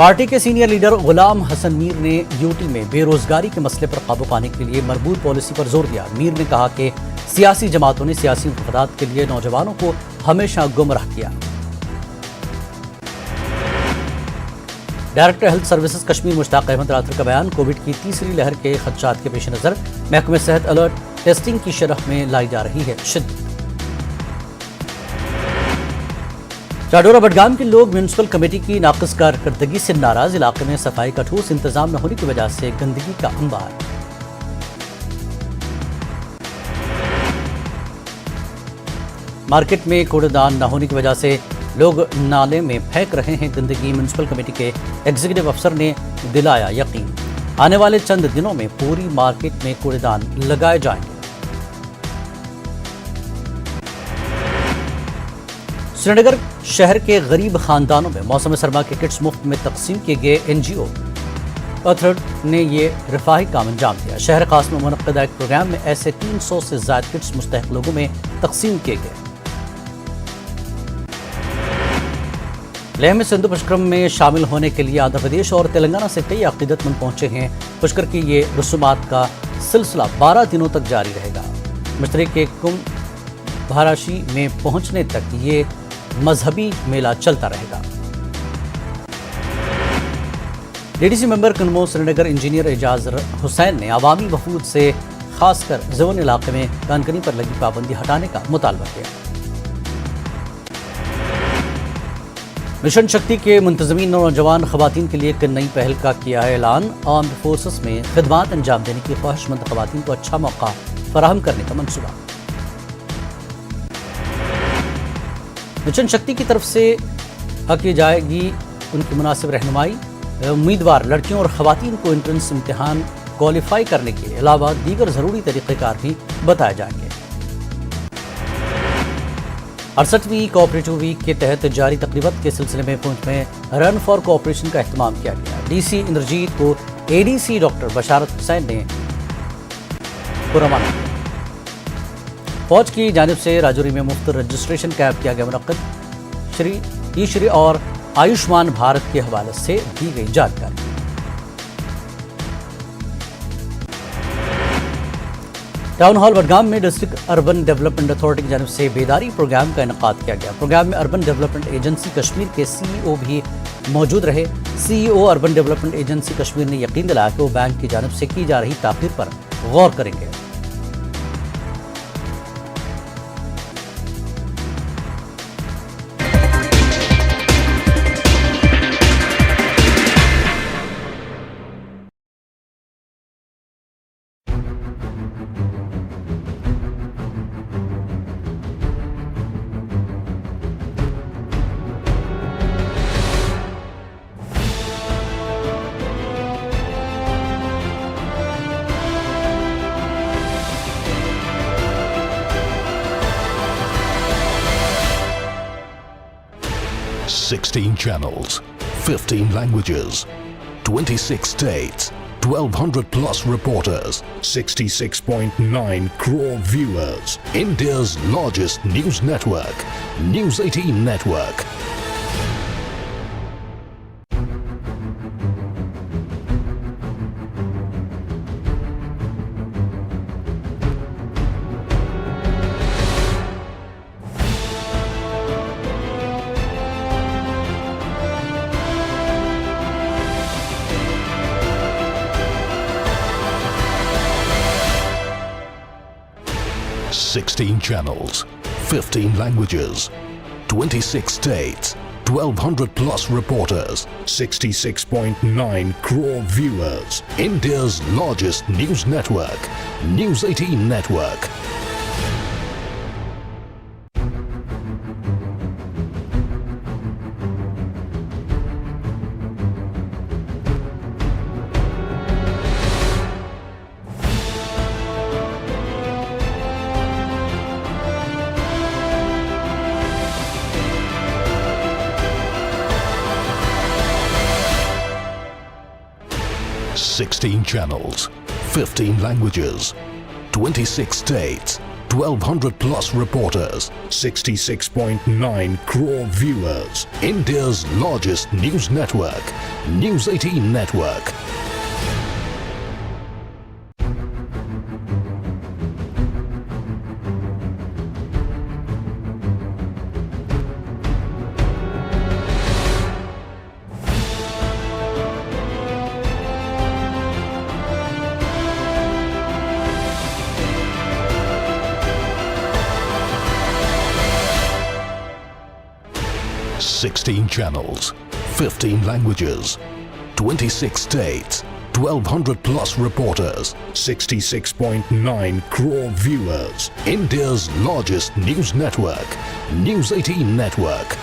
Party کے senior leader Ghulam Hassan میر نے UT میں بے روزگاری کے مسئلے پر قابو پانے کے لیے مربوط پالیسی پر زور دیا۔ میر نے کہا کہ سیاسی جماعتوں نے سیاسی مفادات کے لیے نوجوانوں کو ہمیشہ گمراہ کیا۔ ڈائریکٹر ہیلتھ سروسز کشمیر مشتاق احمد راتھر کا بیان، کووڈ کی تیسری لہر کے خدشات کے پیش نظر محکمہ صحت الرٹ، ٹیسٹنگ کی شرح میں لائی جا رہی ہے شدت۔ چاڈورہ بڈگام کے لوگ میونسپل کمیٹی کی ناقص کارکردگی سے ناراض، علاقے میں صفائی کا ٹھوس انتظام نہ ہونے کی وجہ سے گندگی کا انبار۔ مارکیٹ میں کوڑے دان نہ ہونے کی وجہ سے لوگ نالے میں پھینک رہے ہیں گندگی، میونسپل کمیٹی کے ایگزیکٹو افسر نے دلایا یقین۔ آنے والے چند دنوں میں پوری مارکیٹ میں کوڑے دان لگائے جائیں گے۔ سری نگر شہر کے غریب خاندانوں میں موسم سرما کے کٹس مفت میں تقسیم کیے گئے۔ این جی او اتھارٹی نے یہ رفاہی کام انجام دیا۔ شہر خاص میں منعقدہ ایک پروگرام میں ایسے 300 سے زائد کٹس مستحق لوگوں میں تقسیم کیے گئے۔ لیہ میں سندھو پشکرم میں شامل ہونے کے لیے آندھرا پردیش اور تلنگانہ سے کئی عقیدت مند پہنچے ہیں۔ پشکر کی یہ رسومات کا سلسلہ 12 دنوں تک جاری رہے گا۔ مشترک کے کمبھ بھاراشی میں پہنچنے تک یہ مذہبی میلہ چلتا رہے گا۔ ڈی ڈی سی ممبر کنمو سری نگر انجینئر اعجاز حسین نے عوامی وفود سے خاص کر زون علاقے میں کانکنی پر لگی پابندی ہٹانے کا مطالبہ کیا۔ مشن شکتی کے منتظمین نوجوان خواتین کے لیے ایک نئی پہل کا کیا ہے اعلان، آرمڈ فورسز میں خدمات انجام دینے کی خواہش مند خواتین کو اچھا موقع فراہم کرنے کا منصوبہ۔ مشن شکتی کی طرف سے کی جائے گی ان کی مناسب رہنمائی، امیدوار لڑکیوں اور خواتین کو انٹرنس امتحان کوالیفائی کرنے کے علاوہ دیگر ضروری طریقہ کار بھی بتائے جائیں گے۔ 68ویں کوآپریٹو ویک کے تحت جاری تقریبات کے سلسلے میں پونچھ میں رن فار کوآپریشن کا اہتمام کیا گیا۔ ڈی سی اندرجیت کو اے ڈی سی ڈاکٹر بشارت حسین نے روانہ کیا۔ فوج کی جانب سے راجوری میں مفت رجسٹریشن کیمپ کیا گیا منعقد، شری اور آیوشمان بھارت کے حوالے سے دی گئی جانکاری۔ ٹاؤن ہال بڈگام میں ڈسٹرکٹ اربن ڈیولپمنٹ اتھارٹی کی جانب سے بیداری پروگرام کا انعقاد کیا گیا۔ پروگرام میں اربن ڈیولپمنٹ ایجنسی کشمیر کے سی ای او بھی موجود رہے۔ سی ای او اربن ڈیولپمنٹ ایجنسی کشمیر نے یقین دلایا کہ وہ بینک کی جانب سے کی جا رہی تاخیر پر غور کریں گے۔ Sixteen channels, 15 languages, 26 states, 1,200 plus reporters, 66.9 crore viewers. India's largest news network, News 18 Network. Sixteen channels, 15 languages, 26 states, 1,200 plus reporters, 66.9 crore viewers. India's largest news network, News 18 Network. Sixteen channels, 15 languages, 26 states, 1,200 plus reporters, 66.9 crore viewers. India's largest news network, News 18 Network. Sixteen channels, 15 languages, 26 states, 1,200 plus reporters, 66.9 crore viewers. India's largest news network, News 18 Network.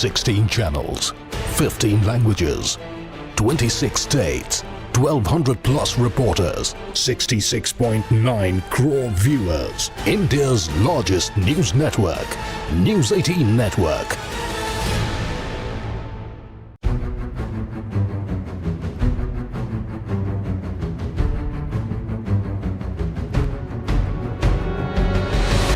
Sixteen channels, 15 languages, 26 states, 1,200 plus reporters, 66.9 crore viewers. India's largest news network, News 18 Network.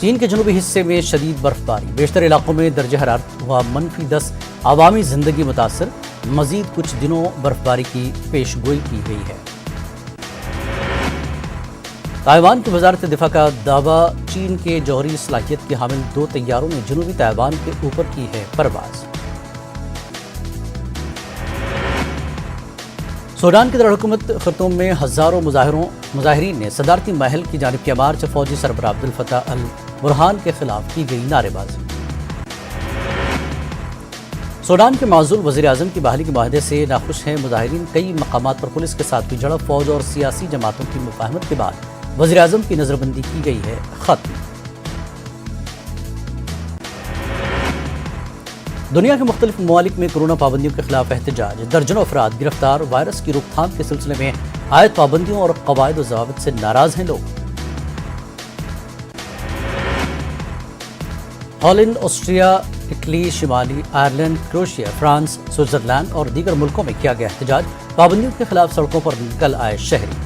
چین کے جنوبی حصے میں شدید برفباری، بیشتر علاقوں میں درجہ حرارت ہوا -10، عوامی زندگی متاثر، مزید کچھ دنوں برفباری کی پیش گوئی کی گئی ہے۔ تائیوان کی وزارت دفاع کا دعویٰ، چین کے جوہری صلاحیت کے حامل 2 طیاروں نے جنوبی تائیوان کے اوپر کی ہے پرواز۔ سوڈان کے دارالحکومت خرطوم میں ہزاروں مظاہرین نے صدارتی محل کی جانب کیا مارچ، فوجی سربراہ عبدالفتاح البرہان کے خلاف کی گئی نعرے بازی۔ سوڈان کے معزول وزیر اعظم کی بحالی کے معاہدے سے ناخوش ہیں مظاہرین، کئی مقامات پر پولیس کے ساتھ بھی جھڑپ، فوج اور سیاسی جماعتوں کی مفاہمت کے بعد وزیر اعظم کی نظر بندی کی گئی ہے ختم۔ دنیا کے مختلف ممالک میں کورونا پابندیوں کے خلاف احتجاج، درجنوں افراد گرفتار، وائرس کی روک تھام کے سلسلے میں عائد پابندیوں اور قواعد و ضوابط سے ناراض ہیں لوگ۔ ہالینڈ، آسٹریا، اٹلی، شمالی آئرلینڈ، کروشیا، فرانس، سوئٹزرلینڈ اور دیگر ملکوں میں کیا گیا احتجاج، پابندیوں کے خلاف سڑکوں پر نکل آئے شہری۔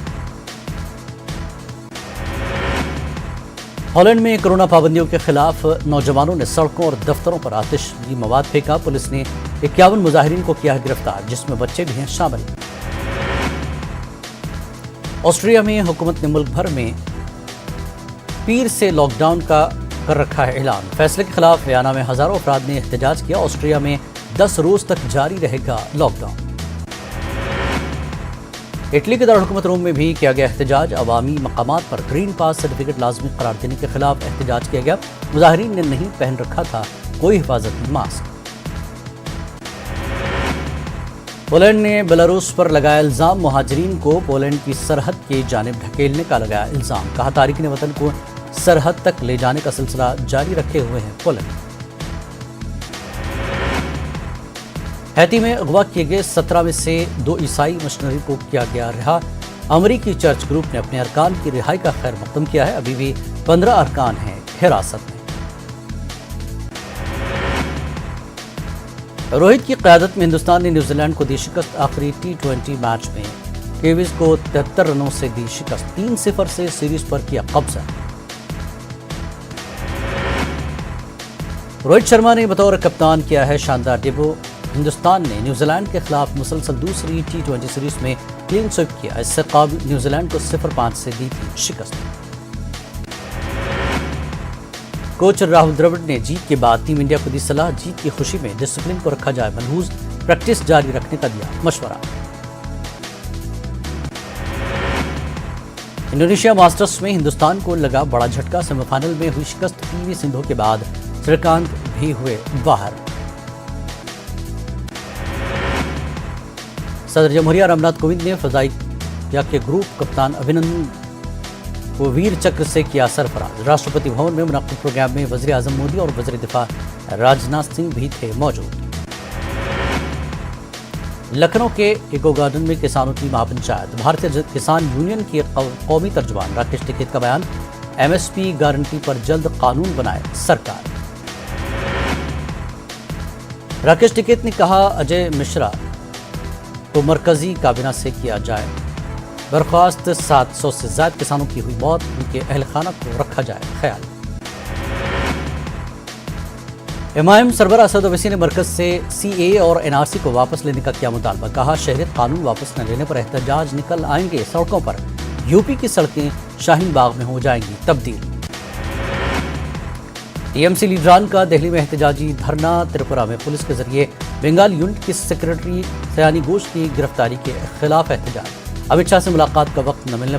ہالینڈ میں کورونا پابندیوں کے خلاف نوجوانوں نے سڑکوں اور دفتروں پر آتشی مواد پھینکا، پولیس نے 51 مظاہرین کو کیا گرفتار، جس میں بچے بھی ہیں شامل۔ آسٹریا میں حکومت نے ملک بھر میں پیر سے لاک ڈاؤن کا کر رکھا ہے اعلان، فیصلے کے خلاف ویانا میں ہزاروں افراد نے احتجاج کیا، آسٹریا میں 10 روز تک جاری رہے گا لاک ڈاؤن۔ اٹلی کے دارالحکومت روم میں بھی کیا گیا احتجاج، عوامی مقامات پر گرین پاس سرٹیفکیٹ لازمی قرار دینے کے خلاف احتجاج کیا گیا، مظاہرین نے نہیں پہن رکھا تھا کوئی حفاظتی ماسک۔ پولینڈ نے بیلاروس پر لگایا الزام، مہاجرین کو پولینڈ کی سرحد کی جانب ڈھکیلنے کا لگایا الزام، کہا تارکین وطن کو سرحد تک لے جانے کا سلسلہ جاری رکھے ہوئے ہیں پولینڈ۔ ہیتی میں اغوا کیے گئے 17 میں سے 2 عیسائی مشنری کو کیا گیا رہا، امریکی چرچ گروپ نے اپنے ارکان کی رہائی کا خیر مقدم کیا ہے، ابھی بھی 15 ارکان ہیں حراست میں۔ روہت کی قیادت میں ہندوستان نے نیوزی لینڈ کو دی شکست، آخری T20 میچ میں کیویز کو 73 رنوں سے دی شکست، 3-0 سے سیریز پر کیا قبضہ۔ روہت شرما نے بطور کپتان کیا ہے شاندار ڈیبو، ہندوستان نے نیوزی لینڈ کے خلاف مسلسل دوسری T20 سیریز میں کلین سویپ کیا، اس سے قبل نیوزی لینڈ کو 0-5 سے دی تھی شکست۔ کوچ راہل ڈراوڈ نے جیت کے بعد ٹیم انڈیا کو دی صلاح، جیت کی خوشی میں ڈسپلن کو رکھا جائے ملحوظ، پریکٹس جاری رکھنے کا دیا مشورہ۔ انڈونیشیا ماسٹرز میں ہندوستان کو لگا بڑا جھٹکا، سیمی فائنل میں ہوئی شکست، پی وی سندھو کے بعد سریکانت بھی ہوئے باہر۔ صدر جمہوریہ رام ناتھ کووند نے فضائیہ کے گروپ کپتان ابھینندن کو ویر چکر سے کیا سرفراز، راشٹرپتی بھون میں منعقد پروگرام میں وزیر اعظم مودی اور وزیر دفاع راجناتھ سنگھ بھی تھے موجود۔ لکھنؤ کے ایکو گارڈن میں کسانوں کی مہا پنچایت، بھارتیہ کسان یونین کی قومی ترجمان راکیش ٹکیت کا بیان، ایم ایس پی گارنٹی پر جلد قانون بنائے سرکار۔ راکیش ٹکیت نے کہا اجے مشرا کو مرکزی کابینہ سے کیا جائے برخاست، 700 سے زائد کسانوں کی ہوئی موت، ان کے اہل خانہ کو رکھا جائے خیال۔ ایم سربراہ اسد اویسی نے مرکز سے سی اے اور این آر سی کو واپس لینے کا کیا مطالبہ، کہا شہریت قانون واپس نہ لینے پر احتجاج نکل آئیں گے سڑکوں پر، یو پی کی سڑکیں شاہین باغ میں ہو جائیں گی تبدیل۔ ٹی ایم سی لیڈران کا دہلی میں احتجاجی دھرنا، تریپورہ میں پولیس کے ذریعے بنگال یونٹ کی سیکرٹری سیانی گھوش کی گرفتاری کے خلاف احتجاج، امت شاہ سے ملاقات کا وقت نہ ملنے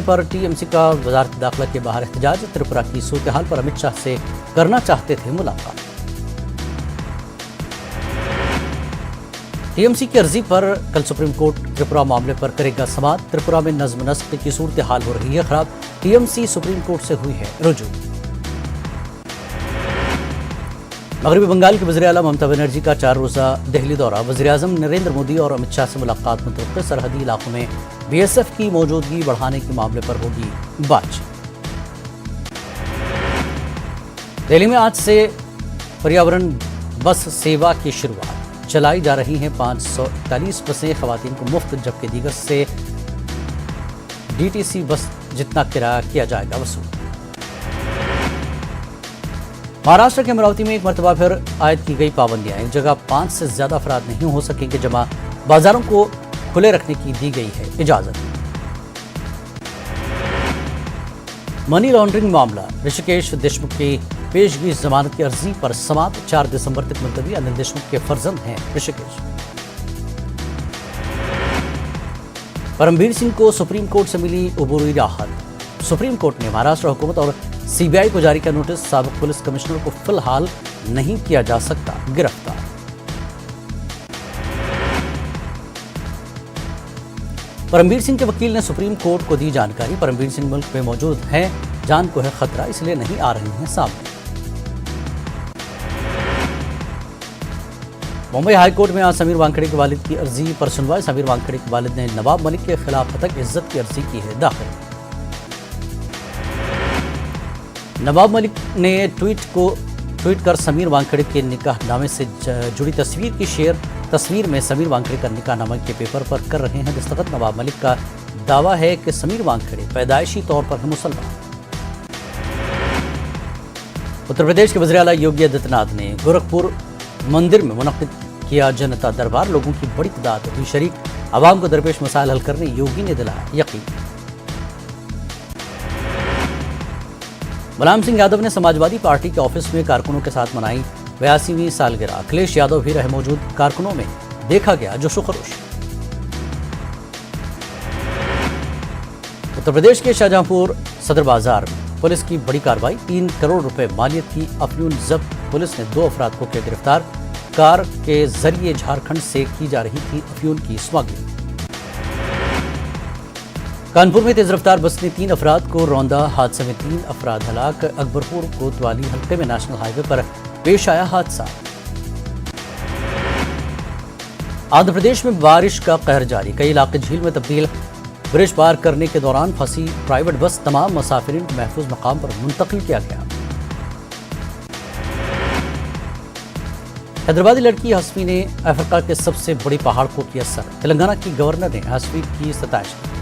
پر ٹی ایم سی کا وزارت داخلہ کے باہر احتجاج، تریپورہ کی صورتحال پر امت شاہ سے کرنا چاہتے تھے ملاقات۔ ٹی ایم سی کی عرضی پر کل سپریم کورٹ تریپورہ معاملے پر کرے گا سماعت، تریپورہ میں نظم و نسق کی صورتحال ہو رہی ہے خراب، T M C supreme court سے ہوئی ہے رجوع۔ مغربی بنگال کے وزیر اعلیٰ ممتا بنرجی کا 4 روزہ دہلی دورہ، وزیر اعظم نریندر مودی اور امت شاہ سے ملاقات متوقع، سرحدی علاقوں میں بی ایس ایف کی موجودگی بڑھانے کے معاملے پر ہوگی بات چیت۔ دہلی میں آج سے پریاورن بس سیوا کی شروعات، چلائی جا رہی ہیں 541 بسیں خواتین کو مفت، جبکہ دیگر سے DTC بس جتنا کرایہ کیا جائے گا وصول۔ مہاراشٹر کے امراوتی میں ایک مرتبہ پھر عائد کی گئی پابندیاں، ایک جگہ 5 سے زیادہ افراد نہیں ہو سکیں گے جمع، بازاروں کو کھلے رکھنے کی دی گئی ہے اجازت۔ منی لانڈرنگ معاملہ، رشیکیش دیشمکھ کی پیشگی ضمانت کی عرضی پر سماعت 4 دسمبر تک ملتوی، انل دیشمکھ کے فرزند ہیں رشیکیش۔ پرمبیر سنگھ کو سپریم کورٹ سے ملی عبوری راحت، سپریم کورٹ نے مہاراشٹر حکومت اور CBI کو جاری کیا نوٹس، سابق پولیس کمشنر کو فی الحال نہیں کیا جا سکتا گرفتار۔ پرمبیر سنگھ کے وکیل نے سپریم کورٹ کو دی جانکاری، پرمبیر سنگھ ملک میں موجود ہیں، جان کو ہے خطرہ، اس لیے نہیں آ رہے ہیں سامنے۔ ممبئی ہائی کورٹ میں آج سمیر وانکھڑے کے والد کی عرضی پر سنوائی، سمیر وانکھڑے کے والد نے نواب ملک کے خلاف ہتک عزت کی عرضی کی ہے داخل۔ نواب ملک نے ٹویٹ کر سمیر وانکھڑے کے نکاح نامے سے جڑی تصویر کی شیئر، تصویر میں سمیر وانکھڑے کا نکاح نامہ کے پیپر پر کر رہے ہیں دستخط۔ نواب ملک کا دعویٰ ہے کہ سمیر وانکھڑے پیدائشی طور پر ہیں مسلمان۔ اتر پردیش کے وزیر اعلیٰ یوگی آدتیہ ناتھ نے گورکھپور مندر میں منعقد کیا جنتا دربار، لوگوں کی بڑی تعداد ہوئی شریک، عوام کو درپیش مسائل حل کرنے یوگی نے دلایا یقین۔ ملائم سنگھ یادو نے سماجوادی پارٹی کے آفس میں کارکنوں کے ساتھ منائی 82ویں سالگرہ، اکھلیش یادو بھی رہے موجود، کارکنوں میں دیکھا گیا جوش و خروش۔ اتر پردیش کے شاہجہاں پور صدر بازار میں پولیس کی بڑی کارروائی، 3 کروڑ روپے مالیت کی افیون ضبط، پولیس نے 2 افراد کو کیا گرفتار، کار کے ذریعے جھارکھنڈ سے کی جا رہی تھی افیون کی اسمگلنگ۔ کانپور میں تیز رفتار بس نے 3 افراد کو روندا، حادثے میں 3 افراد ہلاک، اکبرپور کوتوالی حلقے میں نیشنل ہائی وے پر پیش آیا حادثہ۔ آندھرا پردیش میں بارش کا قہر جاری، کئی علاقے جھیل میں تبدیل، برج پار کرنے کے دوران پھنسی پرائیویٹ بس، تمام مسافرین کو محفوظ مقام پر منتقل کیا گیا۔ حیدرآبادی لڑکی ہسوی نے افریقہ کے سب سے بڑی پہاڑ کو کیا سر، تلنگانہ کی گورنر نے ہسوی کی ستائش کی۔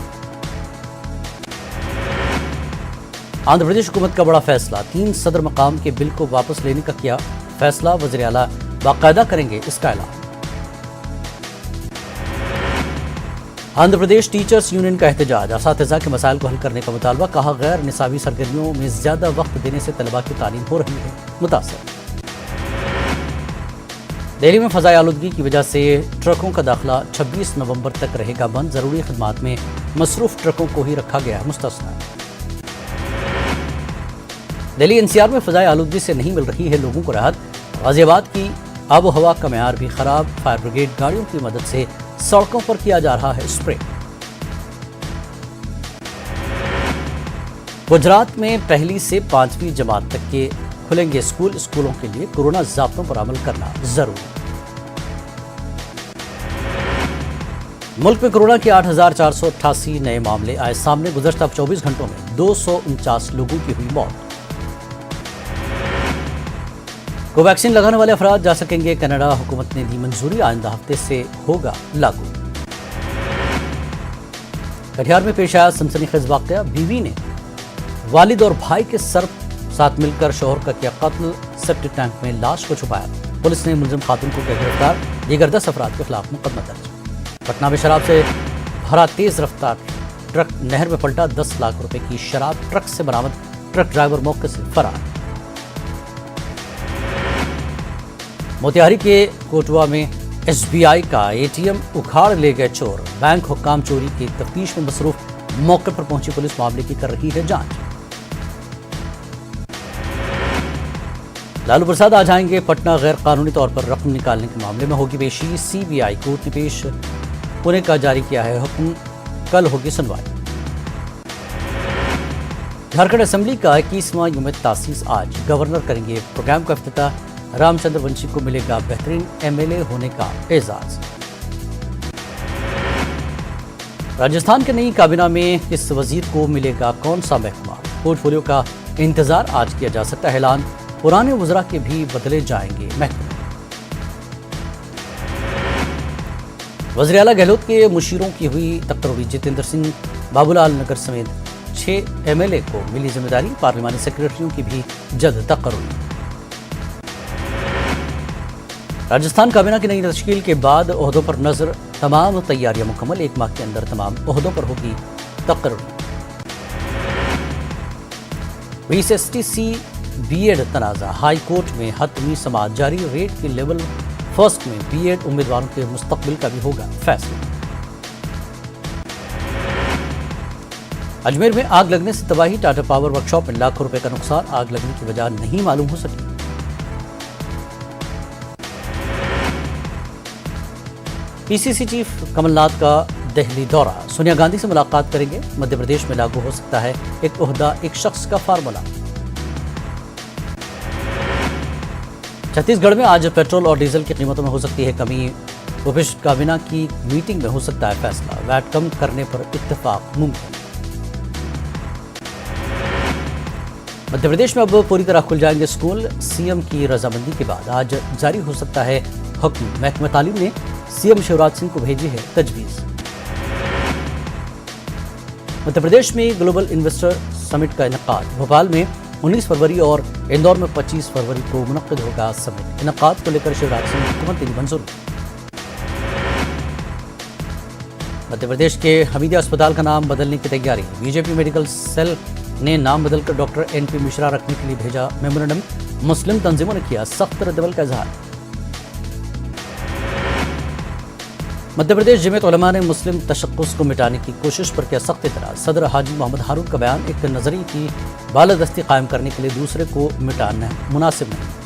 آندھرا پردیش حکومت کا بڑا فیصلہ، 3 صدر مقام کے بل کو واپس لینے کا کیا فیصلہ، وزیر اعلیٰ باقاعدہ کریں گے اس کا اعلان۔ آندھرا پردیش ٹیچرز یونین کا احتجاج، اساتذہ کے مسائل کو حل کرنے کا مطالبہ، کہا غیر نصابی سرگرمیوں میں زیادہ وقت دینے سے طلباء کی تعلیم ہو رہی ہے متاثر۔ دہلی میں فضائی آلودگی کی وجہ سے ٹرکوں کا داخلہ 26 نومبر تک رہے گا بند، ضروری خدمات میں مصروف ٹرکوں کو ہی رکھا گیا مستثنی۔ دہلی NCR میں فضائی آلودگی سے نہیں مل رہی ہے لوگوں کو راحت، غازی آباد کی آب و ہوا کا معیار بھی خراب، فائر بریگیڈ گاڑیوں کی مدد سے سڑکوں پر کیا جا رہا ہے اسپرے۔ گجرات میں 1 سے 5ویں جماعت تک کے کھلیں گے اسکول، اسکولوں کے لیے کورونا ضابطوں پر عمل کرنا ضروری۔ ملک میں کورونا کے 8,488 نئے معاملے آئے سامنے، گزشتہ 24 گھنٹوں میں 249 لوگوں کی ہوئی موت۔ کوویکسین لگانے والے افراد جا سکیں گے کینیڈا، حکومت نے دی منظوری، آئندہ ہفتے سے ہوگا لاگو۔ کٹیہار میں پیش آیا سنسنی خیز واقعہ، بیوی نے والد اور بھائی کے ساتھ مل کر شوہر کا کیا قتل، سیپٹک ٹینک میں لاش کو چھپایا، پولیس نے ملزم خاتون کو کیا گرفتار، دیگر 10 افراد کے خلاف مقدمہ درج۔ پٹنہ میں شراب سے بھرا تیز رفتار ٹرک نہر میں پلٹا، 10 لاکھ روپے کی شراب ٹرک سے برآمد، ٹرک ڈرائیور موقع سے فرار۔ موتیہاری کے کوٹوا میں SBI کا ATM اکھاڑ لے گئے چور، بینک حکام چوری کی تفتیش میں مصروف، موقع پر پہنچی پولیس معاملے کی کر رہی ہے جانچ۔ لالو پرساد آ جائیں گے پٹنہ، غیر قانونی طور پر رقم نکالنے کے معاملے میں ہوگی پیشی، CBI کورٹ نے پیش ہونے کا جاری کیا ہے حکم، کل ہوگی سنوائی۔ جھارکھنڈ اسمبلی کا 21واں یوم تاسیس آج، گورنر کریں گے پروگرام کا افتتاح، رام چندر ونشی کو ملے گا بہترین MLA ہونے کا اعزاز۔ راجستھان کے نئی کابینہ میں کس وزیر کو ملے گا کون سا محکمہ، پورٹ فولیو کا انتظار آج کیا جا سکتا ہے اعلان، پرانے وزراء کے بھی بدلے جائیں گے محکمے۔ وزیر اعلیٰ گہلوت کے مشیروں کی ہوئی تقرری، جتیندر سنگھ بابو لال نگر سمیت 6 MLA کو ملی ذمہ داری، پارلیمانی سیکریٹریوں کی بھی جلد تقرری۔ راجستھان کابینہ کی نئی تشکیل کے بعد عہدوں پر نظر، تمام تیاریاں مکمل، 1 ماہ کے اندر تمام عہدوں پر ہوگی تقرری۔ BCSTC B.Ed تنازع، ہائی کورٹ میں حتمی سماعت جاری، ریٹ کے لیول فرسٹ میں B.Ed امیدواروں کے مستقبل کا بھی ہوگا فیصلہ۔ اجمیر میں آگ لگنے سے تباہی، ٹاٹا پاور ورکشاپ میں لاکھوں روپے کا نقصان، آگ لگنے کی وجہ نہیں معلوم ہو سکی۔ PCC چیف کمل ناتھ کا دہلی دورہ، سونیا گاندھی سے ملاقات کریں گے، مدھیہ پردیش میں لاگو ہو سکتا ہے ایک عہدہ ایک شخص کا فارمولا۔ چھتیس گڑھ میں آج پیٹرول اور ڈیزل کی قیمتوں میں ہو سکتی ہے کمی، وپش کابینہ کی میٹنگ میں ہو سکتا ہے فیصلہ، ویٹ کم کرنے پر اتفاق ممکن۔ مدھیہ پردیش میں اب پوری طرح کھل جائیں گے اسکول، CM کی رضامندی کے بعد آج جاری ہو سکتا ہے حکم، محکمہ تعلیم نے CM شیوراج سنگھ کو بھیجی ہے تجویز۔ مدھیہ پردیش میں گلوبل انویسٹر سمٹ کا انعقاد، بھوپال میں 19 فروری اور اندور میں 25 فروری کو منعقد ہوگا سمٹ، انعقاد کو لے کر شیوراج سنگھ حکومت نے منظوری۔ مدھیہ پردیش کے حمیدیہ اسپتال کا نام بدلنے کی تیاری، BJP میڈیکل سیل نے نام بدل کر ڈاکٹر NP مشرا رکھنے کے لیے بھیجا میمورنڈم، مسلم تنظیموں نے کیا سخت ردعمل کا اظہار۔ مدھیہ پردیش جمعیت علماء نے مسلم تشخص کو مٹانے کی کوشش پر کیا سخت اعتراض، صدر حاجی محمد ہارون کا بیان، ایک نظریے کی بالادستی قائم کرنے کے لیے دوسرے کو مٹانا مناسب نہیں۔